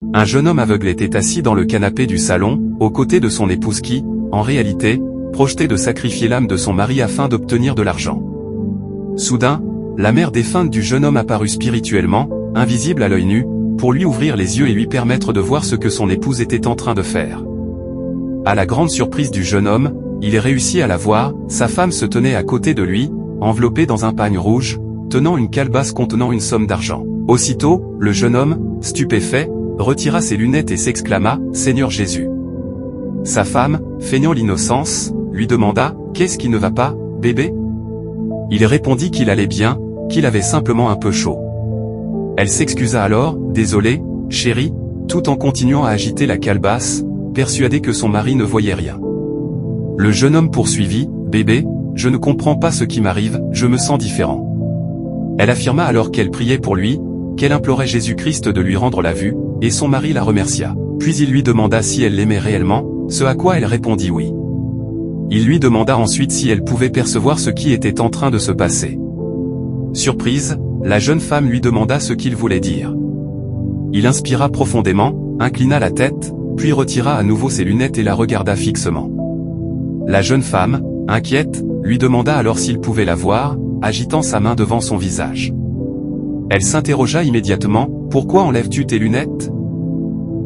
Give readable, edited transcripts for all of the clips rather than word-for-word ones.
Un jeune homme aveugle était assis dans le canapé du salon, aux côtés de son épouse qui, en réalité, projetait de sacrifier l'âme de son mari afin d'obtenir de l'argent. Soudain, la mère défunte du jeune homme apparut spirituellement, invisible à l'œil nu, pour lui ouvrir les yeux et lui permettre de voir ce que son épouse était en train de faire. À la grande surprise du jeune homme, il réussit à la voir, sa femme se tenait à côté de lui, enveloppée dans un pagne rouge, tenant une calebasse contenant une somme d'argent. Aussitôt, le jeune homme, stupéfait, retira ses lunettes et s'exclama « Seigneur Jésus ». Sa femme, feignant l'innocence, lui demanda « Qu'est-ce qui ne va pas, bébé ?» Il répondit qu'il allait bien, qu'il avait simplement un peu chaud. Elle s'excusa alors « Désolé, chérie », tout en continuant à agiter la calebasse, persuadée que son mari ne voyait rien. Le jeune homme poursuivit « Bébé, je ne comprends pas ce qui m'arrive, je me sens différent. » Elle affirma alors qu'elle priait pour lui, qu'elle implorait Jésus-Christ de lui rendre la vue, et son mari la remercia. Puis il lui demanda si elle l'aimait réellement, ce à quoi elle répondit oui. Il lui demanda ensuite si elle pouvait percevoir ce qui était en train de se passer. Surprise, la jeune femme lui demanda ce qu'il voulait dire. Il inspira profondément, inclina la tête, puis retira à nouveau ses lunettes et la regarda fixement. La jeune femme, inquiète, lui demanda alors s'il pouvait la voir, agitant sa main devant son visage. Elle s'interrogea immédiatement, « Pourquoi enlèves-tu tes lunettes ?»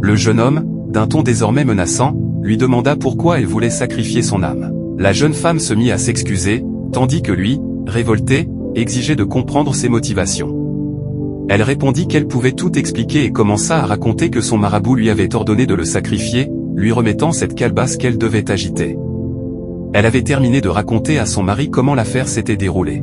Le jeune homme, d'un ton désormais menaçant, lui demanda pourquoi elle voulait sacrifier son âme. La jeune femme se mit à s'excuser, tandis que lui, révolté, exigeait de comprendre ses motivations. Elle répondit qu'elle pouvait tout expliquer et commença à raconter que son marabout lui avait ordonné de le sacrifier, lui remettant cette calebasse qu'elle devait agiter. Elle avait terminé de raconter à son mari comment l'affaire s'était déroulée.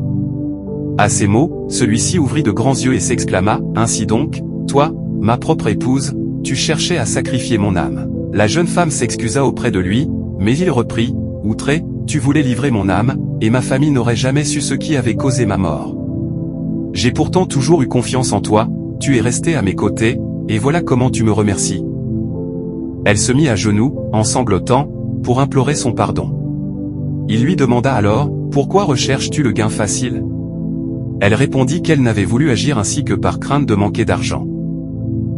À ces mots, celui-ci ouvrit de grands yeux et s'exclama, « Ainsi donc, toi, ma propre épouse, tu cherchais à sacrifier mon âme. » La jeune femme s'excusa auprès de lui, mais il reprit, outré, « Tu voulais livrer mon âme, et ma famille n'aurait jamais su ce qui avait causé ma mort. J'ai pourtant toujours eu confiance en toi, tu es resté à mes côtés, et voilà comment tu me remercies. » Elle se mit à genoux, en sanglotant, pour implorer son pardon. Il lui demanda alors, « Pourquoi recherches-tu le gain facile ?» Elle répondit qu'elle n'avait voulu agir ainsi que par crainte de manquer d'argent.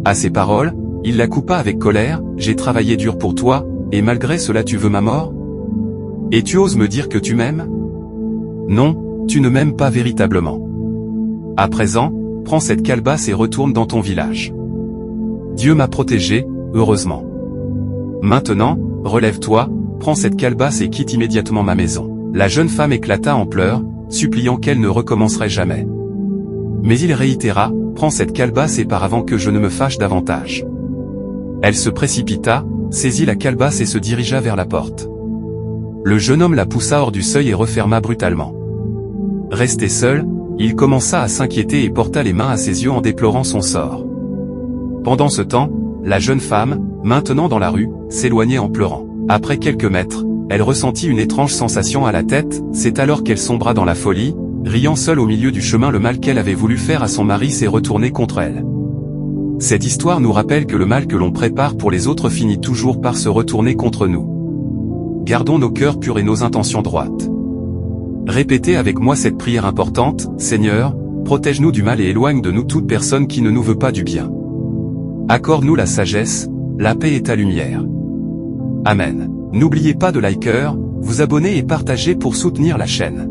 À ces paroles, il la coupa avec colère, « J'ai travaillé dur pour toi, et malgré cela tu veux ma mort ? Et tu oses me dire que tu m'aimes ? Non, tu ne m'aimes pas véritablement. À présent, prends cette calebasse et retourne dans ton village. Dieu m'a protégé, heureusement. Maintenant, relève-toi, prends cette calebasse et quitte immédiatement ma maison. » La jeune femme éclata en pleurs, suppliant qu'elle ne recommencerait jamais. Mais il réitéra, « Prends cette calebasse et pars avant que je ne me fâche davantage. » Elle se précipita, saisit la calebasse et se dirigea vers la porte. Le jeune homme la poussa hors du seuil et referma brutalement. Resté seul, il commença à s'inquiéter et porta les mains à ses yeux en déplorant son sort. Pendant ce temps, la jeune femme, maintenant dans la rue, s'éloignait en pleurant. Après quelques mètres, elle ressentit une étrange sensation à la tête, c'est alors qu'elle sombra dans la folie, riant seule au milieu du chemin. Le mal qu'elle avait voulu faire à son mari s'est retourné contre elle. Cette histoire nous rappelle que le mal que l'on prépare pour les autres finit toujours par se retourner contre nous. Gardons nos cœurs purs et nos intentions droites. Répétez avec moi cette prière importante, « Seigneur, protège-nous du mal et éloigne de nous toute personne qui ne nous veut pas du bien. Accorde-nous la sagesse, la paix et ta lumière. Amen. » N'oubliez pas de liker, vous abonner et partager pour soutenir la chaîne.